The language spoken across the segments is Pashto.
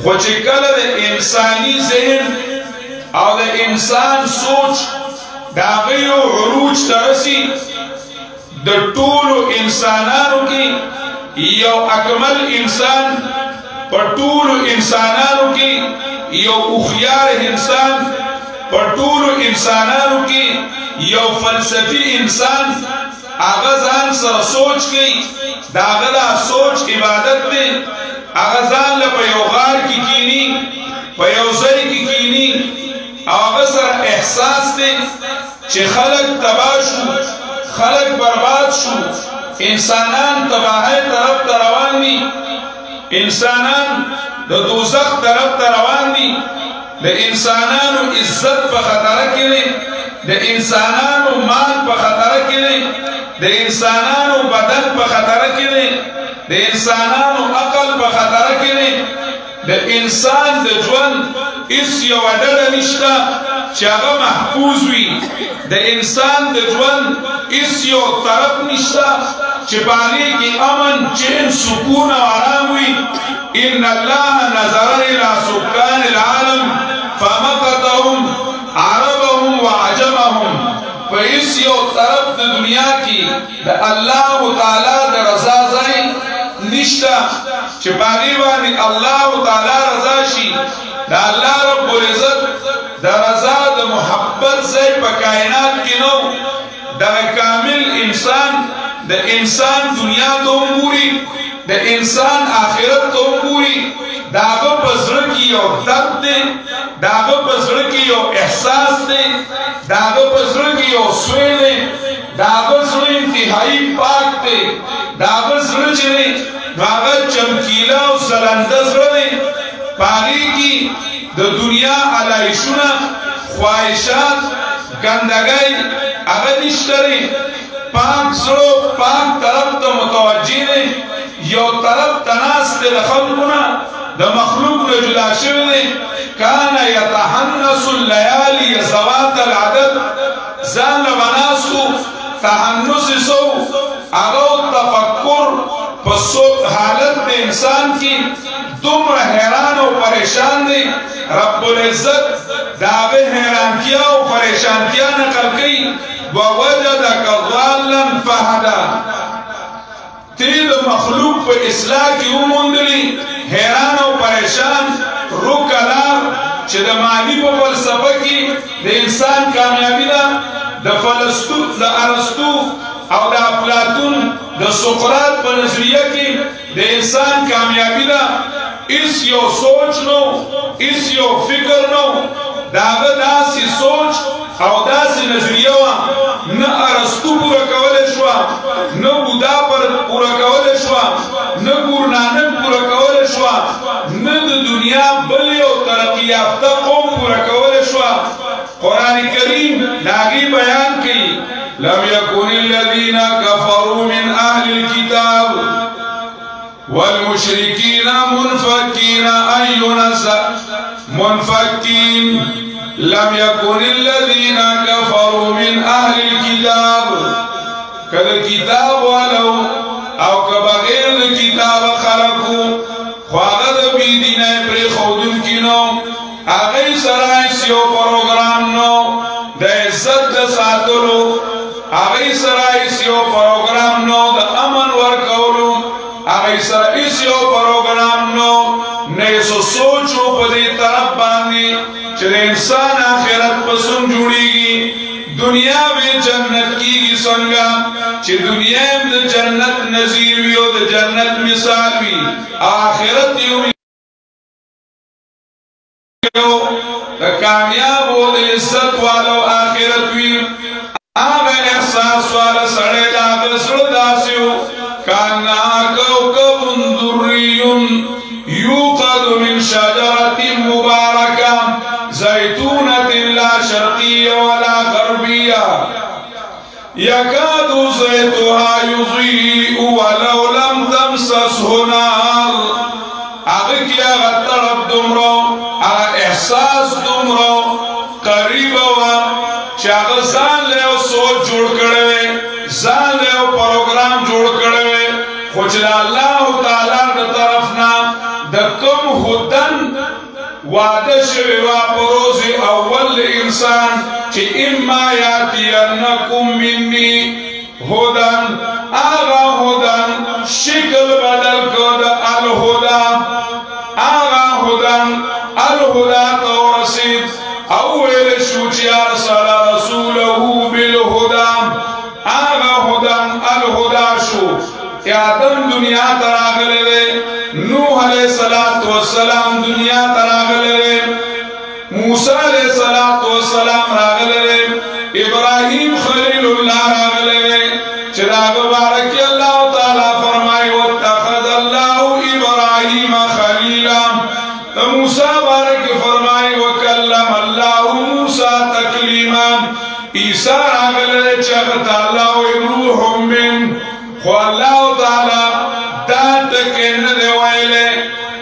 خو چې کله د انساني ذهن او د انسان سوچ د هغه یو عروج ته رسي د ټولو انسانانو کې یو اکمل انسان په ټولو انسانانو کې یو هوښیار انسان په ټولو انسانانو کې یو فلسفي انسان هغه ځان سره سوچ کوي د هغه دا سوچ عبادت دی هغه ځان له په یو غار کې کینی په یو ځای کې کینی او هغه سره احساس دی چې خلق تباه شو خلق برباد شو انسانان تباہی طرف ته روان دي انسانان د دوزخ طرف ته روان دي د انسانانو عزت په خطر کې دی د انسانانو مال په خطر کې دی د انسانانو بدن په خطر کې دی د انسانانو عقل په خطر کې دی د انسان د ژوند هیڅ یو ډډه نشته چې هغه محفوظ وي د انسان د ژوند هیڅ یو طرف نشته چې په هغې کې امن چین سکون او آرام وي ان الله نظر الى سکان العالم فمقتهم عربهم وعجمهم په هیڅ یو طرف د دنیا کې د الله تعالی د رضا ځای نشته چې په هغې باندې الله تعالی رضا شي د الله رب العزت د رضا د محبت ځای په کائنات کې نو دغه کامل انسان د انسان دنیا ته وګوري د انسان آخرت ته وګوري د هغه په زړه کې یو درد دی د هغه په زړه کې یو احساس دی د هغه په زړه کې یو سوی دی د هغه زړه انتهایی پاک دی د هغه زړه چې دی نو هغه چمکیله او ځلنده زړه دی په هغې کې د دنیا علایشونه خواهشات ګندګۍ هغه نشته دی پاک زړه پاک طرف ته متوجه دی یو طرف ته ناست دی د خلقو نه د مخلوق نه جدا شوی دی کان یتحنس اللیالي ذوات العدد ځان له به ناستو تحنس یې څه و هغه تفکر په حالت د انسان کې دومره حیران او پریشان دی رب العزت د هغې حیرانتیا او پریشانتیا نقل کوي ووجدک ضالا فهدا تی د مخلوق په اصلاح کې وموندلي حیران او پریشان روکلار چې د معنی په فلسفه کې د انسان کامیابی ده د ارسطو او د افلاطون د سقراط په نظریه کې د انسان کامیابی ده هیڅ یو سوچ نو هیڅ یو فکر نو د هغه داسې سوچ او داسې نظریه وه نه ارسطو پوره کولی شوه نه بودا پوره کولی شوه نه ګورنانک پوره کولی شوه نه د دنیا بل یو ترقي یافته قوم پوره کولی شوه قرآن کریم د هغې بیان کوي لم یکن الذین کفروا من اهل الكتاب والمشركين منفكين أن ينزل منفكين لم يكن الذين كفروا من أهل الكتاب كالكتاب ولو أو كبغير الكتاب خلقوا خواغد بيدين پري خودن كنو اغي سرائس يو پروگرام نو دا عزت دا ساتلو اغي سرائس يو پروگرام نو دا امن ورکولو اغی سر اس یو پروگرام نو نیسو سوچو پا دی طرف باندی چل انسان آخرت پسن جوڑی گی دنیا میں جنت کی گی سنگا چل دنیا میں جنت نظیر وی و دا جنت مثال وی آخرت یومی دا کامیاب و دا عزت والو آخرت وی آغا احساس والا سڑے داغ سرداسیو كأنها كوكب دري يوقد من شجرة مباركة زيتونة لا شرقية ولا غربية يكاد زيتها يضيء ولو لم تمسسه نار اغك يا غطرب دمرو احساس دمرو قريب و شاغزان لے سوچ جوڑ کڑوے زان لے پروگرام جوڑ کڑوے خوچ اللہ تعالی دا طرفنا دا کم خودن وعده شوی وا پروز اول انسان چې اما یاتینکم منی هدن آغا هدن شکل بدل کد الهدا آغا هدن الهدا تورسید اول شوچ ارسل رسوله بالهدا آغا هدن الهدا شو آدم دنیا تراغلے نوح علیہ السلام دنیا تراغلے موسیٰ علیہ السلام راغلے ابراہیم خلیل اللہ راغلے چراغ بارکی اللہ تعالیٰ فرمائے واتخذ اللہ ابراہیم خلیلا موسیٰ بارک فرمائے وکلم اللہ موسیٰ تکلیما عیسیٰ راغلے چغت اللہ روح من خو اللہ تعالیٰ دات کے ندے ویلے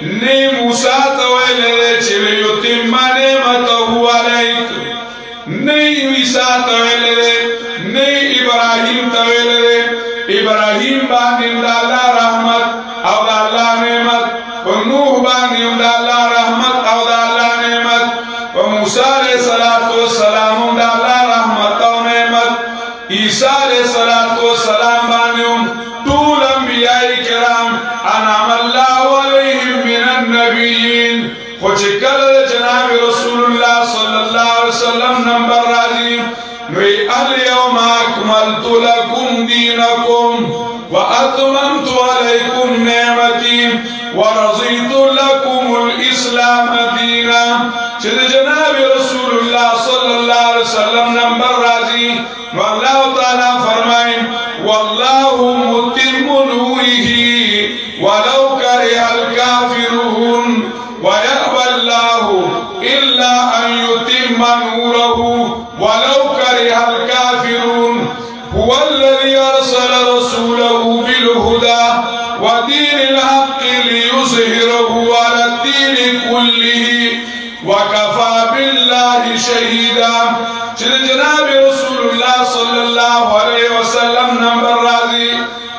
نی موسیٰ تویلے دے چلے یتیم نعمتہو علیک نی عیسیٰ تویلے دے نی ابراہیم تویلے دے ابراہیم بانیم دا اللہ رحمت او دا اللہ نعمت و نوح بانیم دا اللہ رحمت او دا اللہ نعمت و موسیٰ علیہ السلام دا اللہ رحمت او نعمت عیسیٰ علیہ السلام بانیم طول انبیاء کرام انعم اللہ علیہم من النبیین خوچ کل جناب رسول اللہ صلی اللہ علیہ وسلم نمبر راضی نوی الیوم اکملت لکم دینکم واتممت علیکم نعمتی ورضیت لکم الاسلام دینا چل جناب رسول اللہ صلی اللہ علیہ وسلم نمبر راضی واللہ تعالیٰ فرمائیں واللہ متم نوره ولو کرہ الکافرون ویأبى الله إلا أن يتم نوره ولو كره الكافرون هو الذي أرسل رسوله بالهدى ودين الحق ليظهره على الدين كله وكفى بالله شهيدا جناب رسول الله صلى الله عليه وسلم نمبر راضي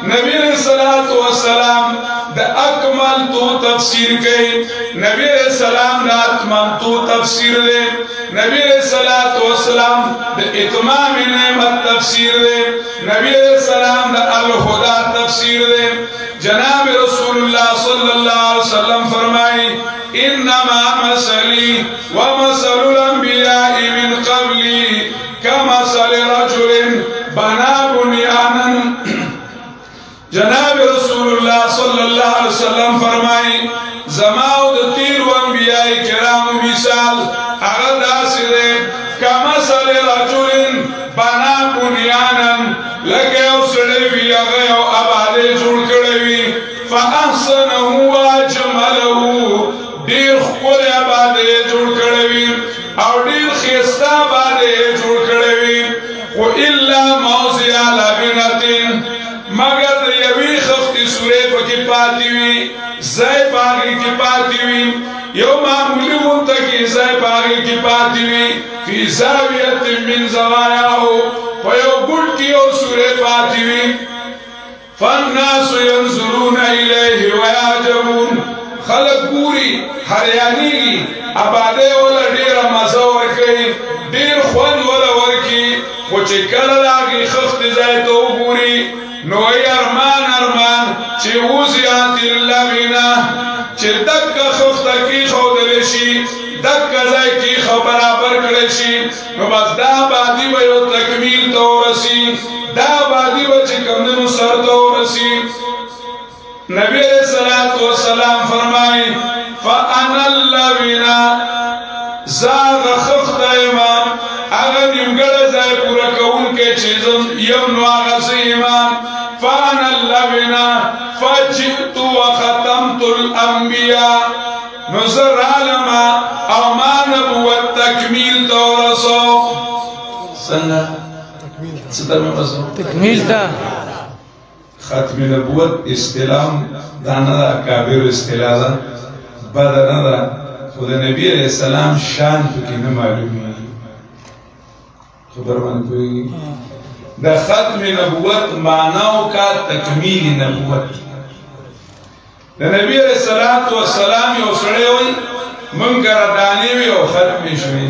نبی علیہ السلام دا اکمل تو تفسیر کئی نبی علیہ السلام دا اتمام تو تفسیر دے نبی علیہ السلام دا اتمام نعمت تفسیر دے نبی علیہ السلام دا الہدا تفسیر دے جناب رسول اللہ صلی اللہ علیہ وسلم فرمائی انما مثلی ومثل الانبیاء من قبلی کمثل رجل بنا بنیانا جناب رسول اللہ صلی اللہ علیہ وسلم فرمائی زماؤ دا تیر و انبیاء کرام مثال اغد آسرے کمثل رجل بنا بنیانا لگے اسڑوی اغیو ابادے جوڑ کڑوی فاحسنہو واجملہو دیر خور ابادے جوڑ کڑوی اور دیر خیستا ابادے جوڑ کڑوی وَإِلَّا مَوْزِعَ لَبِنَةٍ مگر یوی خفتی سورے پکی پاتی ہوئی زی باغی کی پاتی ہوئی یو معمولی منتقی زی باغی کی پاتی ہوئی فی زاویت من زوایاہو پیو گلٹی اور سورے پاتی ہوئی فالناس ینظرون الیہ ویعجبون خلق پوری ہریانی کی عبادے والا دیر مزور کئی دیر خوان والا ورکی خوچے کللاگی خفت زی تو پوری نوی ارمان چی وزیات اللبنا چی دک خفتا کی خودلشی دک زی کی خو برابر کرشی نو بس دا بادی ویو تکمیل تورسی دا بادی و چی کمدنو سر تورسی نبی علیہ السلام فرمائی فَأَنَا اللَّبِنَا زاغ خفتا امام اگر نمگر زی پورا کون کے چیزن یم نو آغا سی امام فَأَنَا اللَّبِنَا فَجِئْتُ وَخَتَمْتُ الْأَنْبِيَا نظر عالما او ما نبوت تکمیل تورسو سنگا ستر میں بسو تکمیل تا ختم نبوت استلام دانا دا کابر استلا دا بدنا دا خود نبی علیہ السلام شان پکی نمعلومی خبر من کوئی دا ختم نبوت معناو کا تکمیل نبوت دا نبی علیہ السلام یو سڑے ہوئی من کره دانې وي او ختمې شوې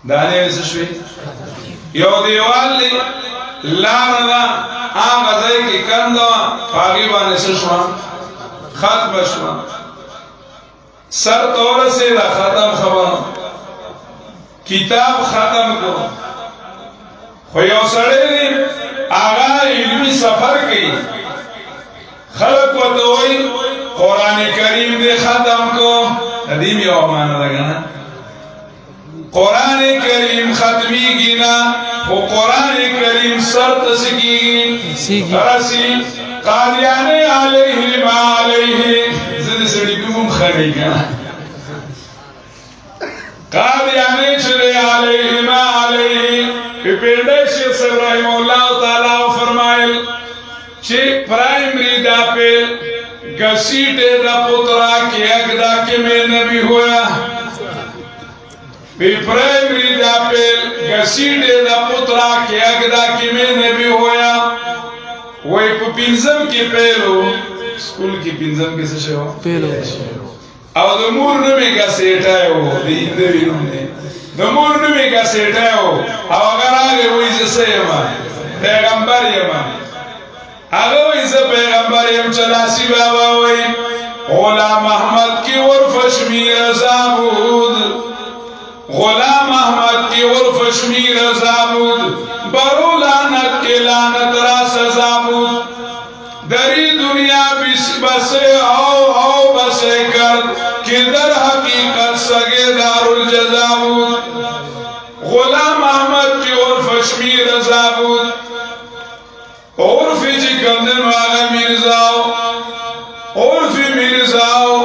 دانې څه شوې یو دیوال دی لاره ده هغه ځای کې کنده وه په هغې باندې څه شوه ختمه شوه سر ته ورسېده ختم خبره کتاب ختم کړو خو یو سړی دی هغه علمي سفر کوي خلق ورته وایي قرآن کریم دې ختم کو ندیم یو معنی ده که نه قرآن کریم ختمیږي نه خو قرآن کریم سر ته څه کېږي رسي قادیانې علیه ما علیه زه د سړي نوم ښه دی که نه قادیانې چې دی علیه ما علیه پیپیډی شیخ صاحب رحمه الله تعالی فرمایل چې پرائمری دا پیل گسیٹے دا پترا کے اگدا کے میں نبی ہوا پی پرائمری دا پیل گسیٹے دا پترا کے اگدا کے میں نبی ہوا وہی پو پینزم کی پیلو سکول کی پینزم کیسے شے ہو پیلو او دمور نمی کا سیٹا ہے ہو دیندوی نمی دمور نمی کا سیٹا ہے ہو او اگر آگے وہی جسے یمان پیغمبر یمان اگر ویسے پیغمبر یم چلاسی بابا وی غلام احمد کی ورف شمیر زابود غلام احمد کی ورف شمیر زابود برو لعنت کے لعنت را سزابود دری دنیا بسے او بسے کر کہ در حقیقت سگے دار الجزابود غلام احمد کی ورف شمیر زابود عرفی چی کمدن واغا میرزاو عرفی میرزاو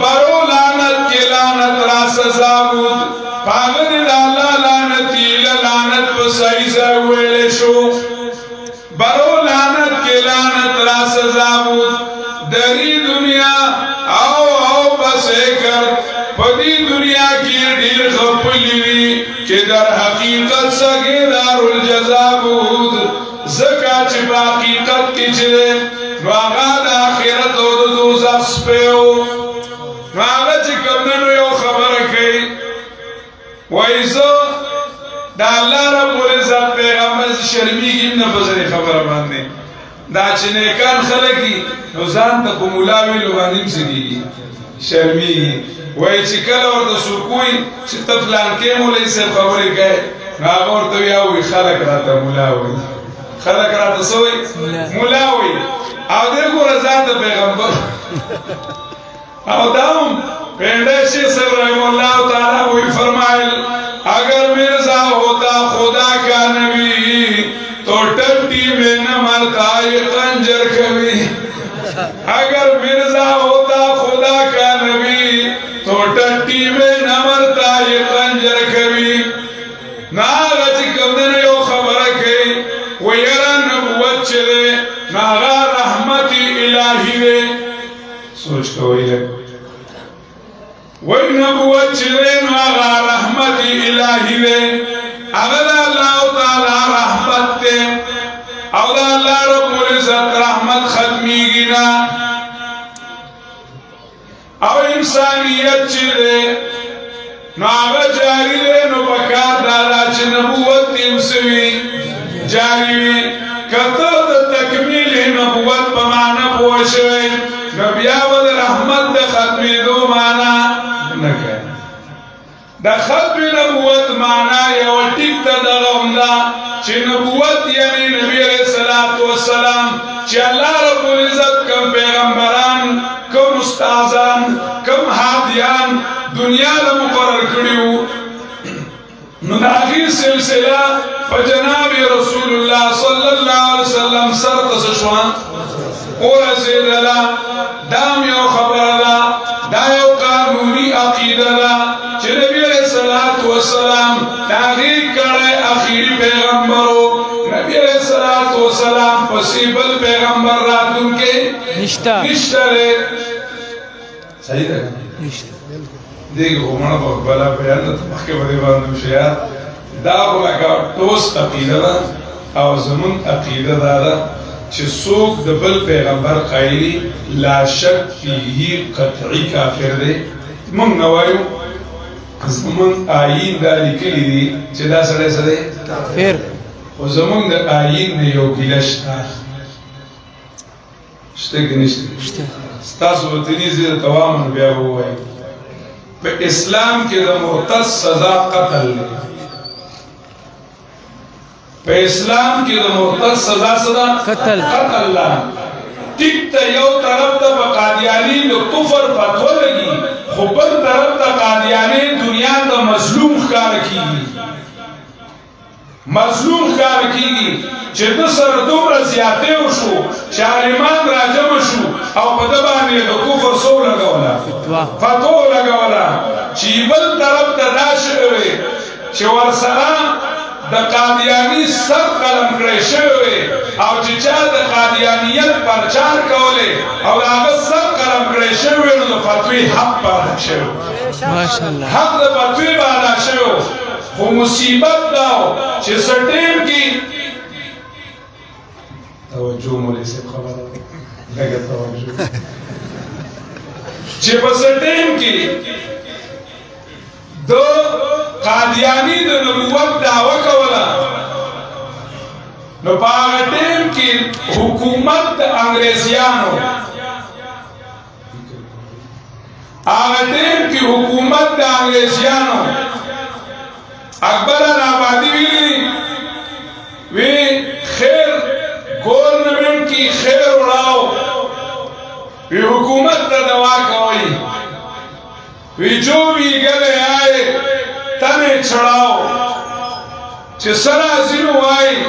برو لعنت کی لعنت را سزابود پاگن لالا لعنتی لعنت پسائیزا ویلے شو برو لعنت کی لعنت را سزابود دری دنیا او بسے کر پدی دنیا کی دیر خپلیوی کہ در حقیقت سگے دار الجزابود زکا چی باقیقت کی چلے نو آغا دا آخرت او دا دوزخ سپیو نو آغا چی کمدنو یو خبر کئی ویزو دا اللہ رب العزت پیغمبر شرمی کی نفذر خبر باندے دا چی نیکان خلقی نو زان تا کمولاوی لغانیم سگی شرمی کی وی چی کل اور دا سرکوی چی تفلان کے مولی سے خبری کئی نو آغا اور تو یاوی خلق راتا مولاوی خلق را تسوی مولاوی او دیکھو رضا تا پیغمبر او داؤم پیندے شیخ صاحب رحمہ اللہ تعالیٰ وہی فرمائل اگر مرزا ہوتا خدا کا نبی تو ٹٹی میں نہ مرتا یہ قنجر کبھی اگر مرزا ہوتا خدا کا نبی تو ٹٹی میں نہ مرتا یہ قنجر کبھی ناغت کمدن یو خبر کئی ویرا نبوت چلے ناغا رحمتی الہی دے سوچ کوئی ہے وی نبوت چلے ناغا رحمتی الہی دے اگر اللہ تعالی رحمت دے اور اللہ رب العزت رحمت ختمی گنا اور انسانیت چلے ناغا جاری دے نو بکار دادا چی نبوت تیمسوی جاری وی کتر دا تکمیل نبوت پا معنی پوشوی نبیاود رحمت دا ختمی دو معنی نکے دا ختم نبوت معنی یو ٹک تا دا غمدا چی نبوت یعنی نبی علیہ السلام چی اللہ رب العزت کم پیغمبران کم استازان کم حادیان دنیا دا مقرر کریو نداغی سلسلہ فجناب رسول اللہ صلی اللہ علیہ وسلم سر تسشوان اور اسید اللہ دام یو خبر اللہ دا یو قانونی عقید اللہ چی نبی علیہ السلام داغی کڑے اخیری پیغمبرو نبی علیہ السلام پسیبل پیغمبر راتن کے نشترے صحیح ہے نشترے دیکھو مانا بلا بیان دا تمخی بدی باندم شیعات دا بلکا توس عقیده دا او زمون عقیده دا چې څوک د بل پیغمبر قایلي لا شک فيه قطعي کافر دی موږ نه وایو زمونږ آیین دا لیکلي دي چې دا سړی څه دی کافر خو زمونږ د آیین نه یو ګیله شته شته که نشته ستاسو وطني زه درته وایم نو بیا به ووایم په اسلام کې د مرتد سزا قتل دی په اسلام کې د مرتد سزا قتل لا ټیک ته یو طرف ته په قادیانی د کفر فتوا لګي خو بل طرف ته قادیانی دنیا ته مظلوم ښکاره کیږي چې د سره دومره زیاتې وشو چې عالمان راجمع شو او په ده باندې د کفر څو لګوله فتوا لګوله چې بل طرف ته دا شوی چې ورسره د قادیانی سر قلم کړی شوی او چې چا د قادیانیت پرچار کولی او د هغه سر قلم کړی شوی نو د فتوی حق به ادا شوی حق د فتوی به ادا شوی خو مصیبت دا چې څه ټیم کې توجه مولوي صاحب خبره لږه توجه چې په څه ټیم کې د قادیانی د نبوت دعوه کوله نو په هغه ټیم کې حکومت د انګریزیانو اکبر آبادی وی خیر گورنمنٹ کی خیر اڑاؤ وی حکومت تا دعا کوئی وی جو بھی گلے آئے تنے چھڑاؤ چھ سرا زنو آئی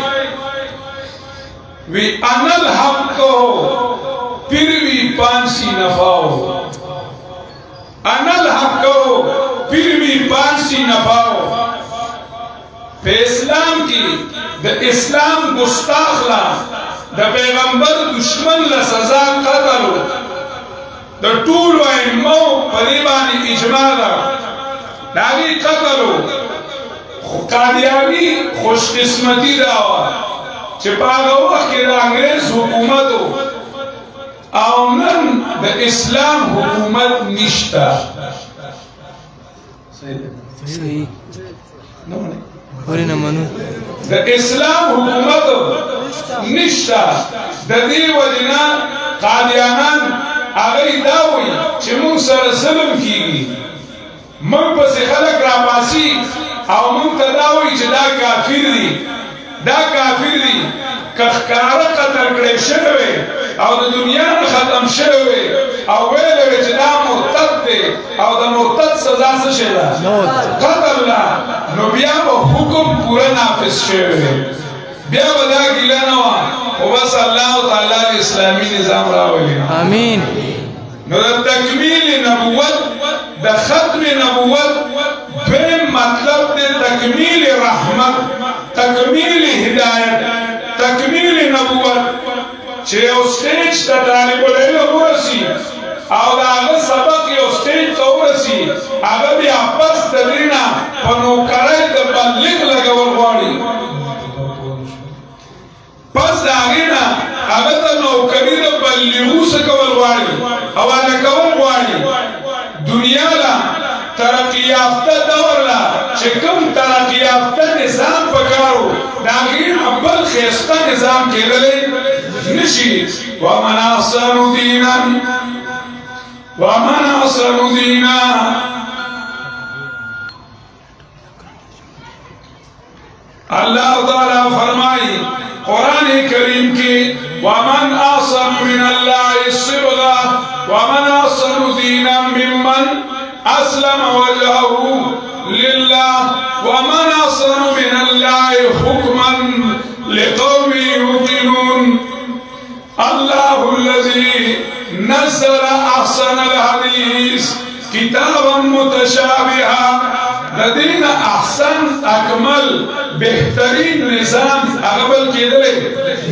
وی انل حق کہو پھر بھی پانسی نفاؤ انل حق کہو پھر بھی پانسی نفاؤ پہ اسلام کی دا اسلام گستاخ لا دا پیغمبر دشمن لسزا قتلو دا طول و امو پریبانی اجماع دا داگی قتلو قادیانی خوش قسمتی داوا چه پاگا وقت دا انگریز حکومتو او نن دا اسلام حکومت نشتا صحیح نمانے د اسلام حکومت نشتا د دې وجنا قادیانان هغه دا وایي چې موږ سره ظلم کیږي موږ پسې خلک راپاسي او موږ ته دا وایي چې دا کافر دي که ښکاره قتل کړی شوی او د دنیا نه ختم شوی او ویلی چې دا مرتد دی او د مرتد سزا څه شی ده قتل ده نو بیا به حکم پوره نافذ شوی بیا به دا ګیله نه وه خو بس الله تعالی د اسلامي نظام راولي آمین نو د تکمیل نبوت د ختم نبوت دویم مطلب دی تکمیل رحمت تکمیل هدایت تکمیل نبوت چې یو سټیج ته طالب العلم ورسي او د هغه سبق یو سټیج ته ورسي هغه بیا پس د دې نه په نوکرۍ د بلغ لګول غواړي پس د هغې نه هغه ته نوکري د بلغو څه کول غواړي حواله کول غواړي دنیا له ترقی یافته دور له چې کوم ترقی یافته نظام پکارو د هغې نه بل ښایسته نظام کېدلی نشي ومن احسن دینا اللہ تعالیٰ فرمائی قرآن کریم کی ومن احسن من اللہ صبغا ومن احسن دینا ممن اسلم وجهه للہ ومن احسن من اللہ حکما لقوم یوقنون اللہ الذي نزل احسن الحدیث کتابا متشابہا لدین احسن اکمل بہترین نظام اغبل کی دلے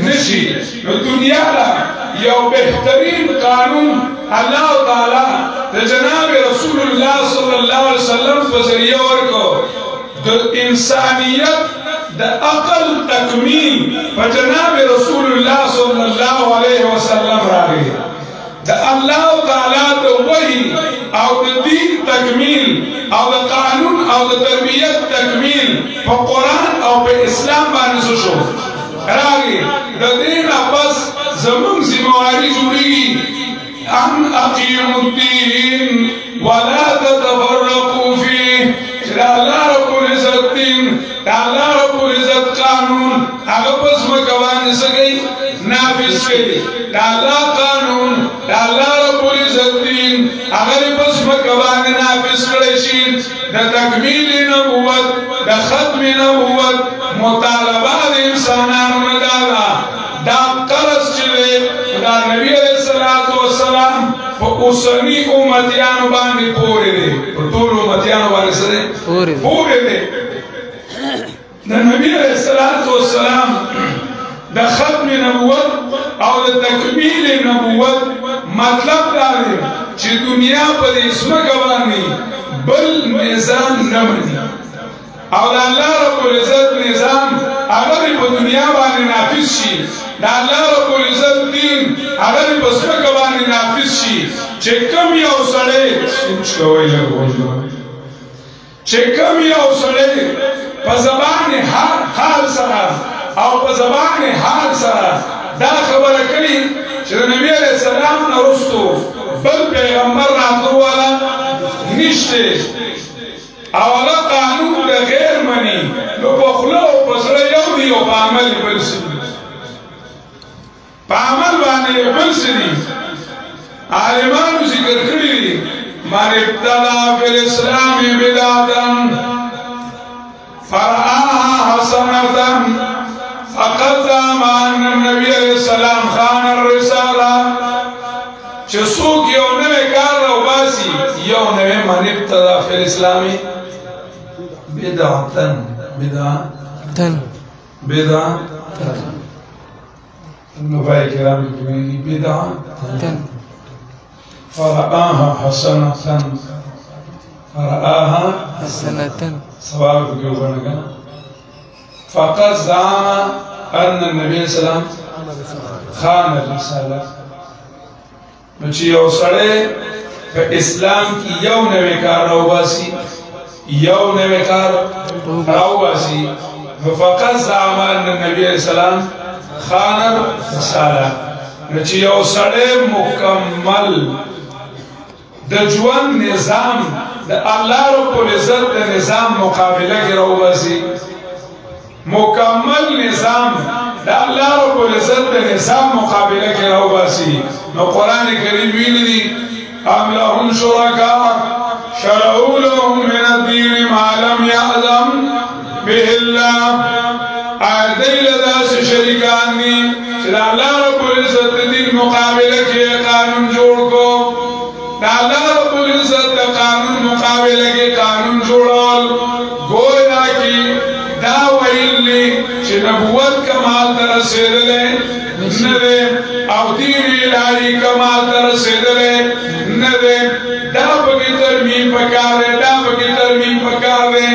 نشی دنیا لا یو بہترین قانون اللہ تعالی جناب رسول اللہ صلی اللہ علیہ وسلم فضریہ ورکو د انسانیت د عقل تکمیل په جناب رسول الله صلی الله علیه وسلم راغی د الله تعالی د وحی او د دین تکمیل او د قانون او د تربیت تکمیل په قرآن او په اسلام باندې شو راغی د دین پس زمون ذمہواری جوړیږي ان اقیموا الدین ولا تتفرقوا فيه الله رب العزت دین الله رب العزت قانون هغه پس مکوان سګي نافذ کړي الله قانون الله رب العزت دین هغه پس مکوان نافذ کړي شي د تکمیل نبوت د ختم نبوت مطالبه د انسانانو نه دا قرض چې دا نبی علیہ الصلوۃ والسلام په اوسنی امتیانو باندې پورې دي په ټول امتیانو باندې سره پورې دي د نبی علیہ الصلوۃ والسلام د ختم نبوت او د تکمیل نبوت مطلب دا دی چې دنیا په اسمه باندې بل نظام نه مني او د الله رب العزت نظام هغه په دنیا باندې نافذ شي د الله رب العزت دین هغه په اسمه باندې نافذ شي چې کوم یو سړی سوچ کوي چې کوم یو سړی په زبان حال سره او په زبان حال سره دا خبره کوي چې نبی علیہ السلام نه وروسته بل پیغمبر راتلو والا نشته او هغه قانون د غیر مني نو په خوله او په زړه یو دی او په عمل بل څه په عمل باندې بل څه دي عالمانو ذکر کړی دي من ابتدع فی الاسلام بدعة فرآها حسنة فقد زعم ان النبي علیہ السلام خان الرسالة چې څوک یو نوی کار راوباسي یو نوی من ابتدع فی الاسلام بدعة النبي كرام بدعة فرآها حسنة سوال بكيوبنا فقد زعم أن النبي صلى الله عليه وسلم خان الرسالة چې یو سړی په اسلام کې یو نوی کار راوباسي یو نوی کار راوباسي فقد زعم أن النبي صلى الله عليه وسلم خان الرسالة چې یو سړی مکمل د ژوند نظام د الله رب العزت د نظام مقابله کې راوباسي مکمل نظام د الله رب العزت د نظام مقابله کې راوباسي نو قرآن کریم ویلي دي ام لهم شرکاء شرعوا لهم من الدین ما لم یأذن به الله دی له داسې شریکان دي چې د الله رب العزت د دین مقابله کې قانون جوړ کو د الله رب العزت د قانون مقابله کې قانون جوړول ګویا کې دا ویلي چې نبوت کمال ته رسېدلی نه دی او دین الهي کمال ته رسېدلی نه دی دا پکې ترمیم پکار دی دا پکې ترمیم پکار دی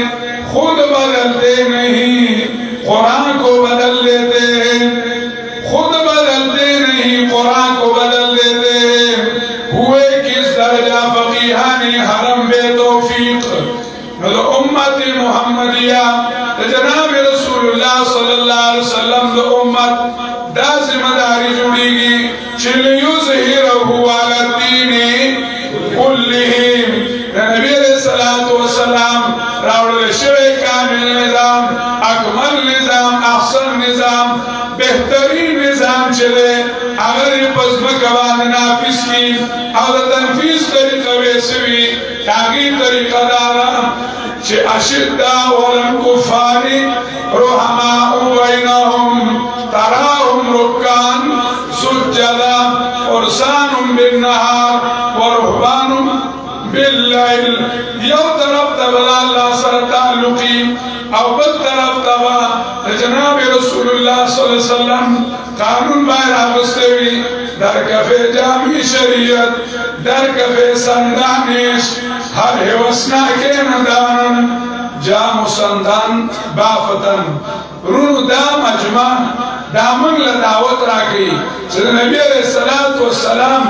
خود بدلتے نہیں قرآن کو بدل لیتے خود بدلتے نہیں قرآن کو بدل لیتے ہوئے کس درجہ فقیہان حرم بے توفیق امت محمدیہ جناب رسول اللہ صلی اللہ علیہ وسلم امت دا ذمہ داری جڑی گی چلیظہرہ علی الدین کلہم نبی علیہ السلام راوڑ شوئے کامل نظام اکمل نظام احسن نظام بہترین نظام چلے اگر پزمکوان نافذ کی اور تنفیذ طریقہ ویسوی تاگی طریقہ دارا چھ اشداء والکفار رحماء بینہم تراہم رکان سجدا فرسان بالنہار ورحبان باللیل یو طرف تبلا اللہ سر تعلقی او بل طرف تبا جناب رسول اللہ صلی اللہ علیہ وسلم قانون باہر آگستوی در کفے جامعی شریعت در کفے سندانش ہر حوثنا کے ندانن جا مسندان بافتن رونو دا مجمع دا منگ لدعوت راکی چه نبی علیہ السلام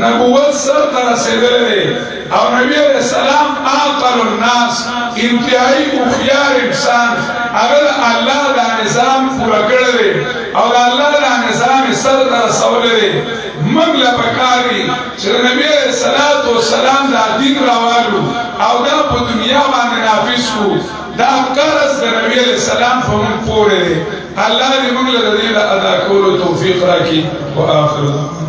نبوت سر ترسیدل دے او نبی علیہ السلام عاقل الناس انتہائی مخیار انسان اگر اللہ دا نظام پورا کردے او دا اللہ دا نظام سر ترسول دے منگ لپکاری چه نبی علیہ السلام دا دین روالو او دا پا دنیا باندې نافذ کو دا قرض دا نبی علیہ السلام پا من پورے دے اللہ دی منگ لدیل ادا کولو توفیق راکی و آخر